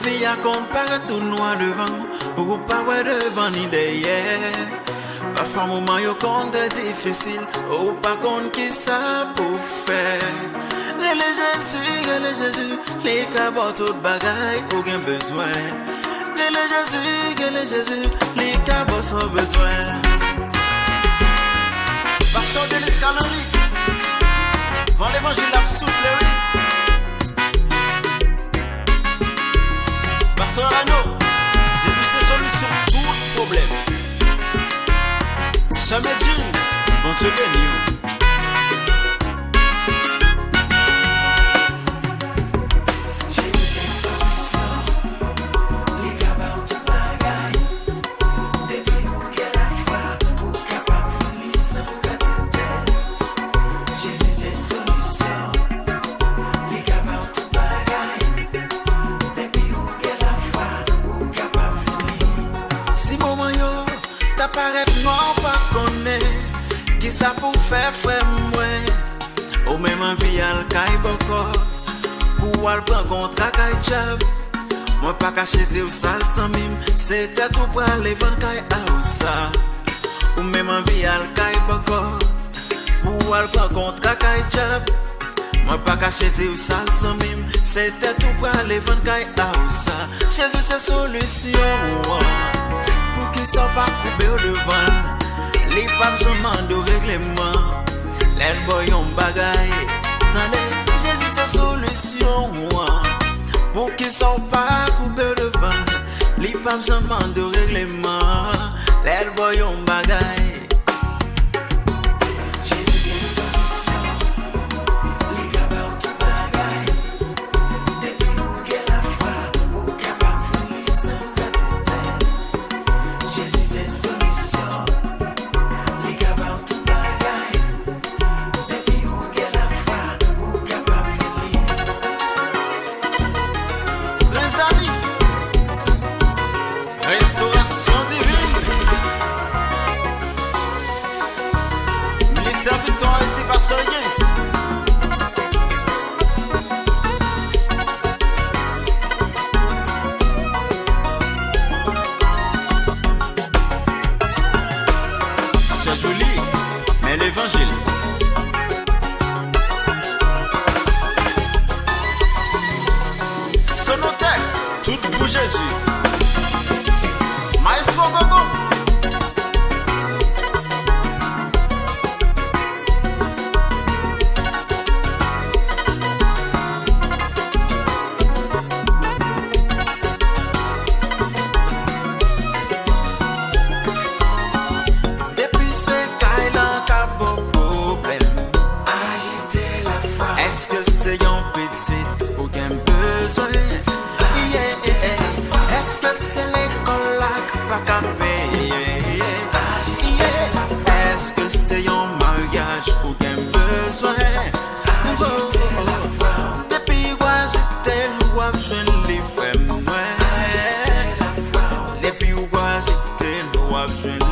vie a comparé tout noir devant, ou pas ouais devant ni derrière. Parfois moment yo compte difficile, ou pas compte qui ça pour faire. Rele Jésus, les cabot tout bagaille, aucun besoin. Rele Jésus, les cabot sans besoin. Pasteur de l'escalerie, vend l'évangile à souffler. Pasteur Arnaud, Jésus c'est solution tout problème. Jamais Jean, bon Dieu béni. Paraît noir pas connaît qui ça pour faire frère moi ou même envie al kay boko pour al prendre contrat kay job moi pas cacher ou ça sans mime c'était tout pour aller vendre kay ou ça ou même envie al kay boko pour al prendre contrat kay job moi pas cacher ou ça sans mime c'était tout pour aller vendre kay ou ça Jésus c'est solution qui sont pas coupés au devant. Les femmes sont demandent au règlement. Les boys ont bagaille. Attendez, Jésus c'est solution. Pour qui sont pas coupés au devant. Les femmes sont demandent au règlement. Les boys ont bagaille. Victoire ici par Soyens. C'est joli, mais l'évangile. Sonotech, tout pour Jésus. Maestro Gogo. Est-ce que c'est un petit ou qu'un besoin? Est-ce que c'est l'école là qui pas qu'à payer? Est-ce que c'est un mariage ou qu'un besoin? Depuis quoi j'étais loin, je ne l'ai fait moins. Depuis quoi j'étais loin, je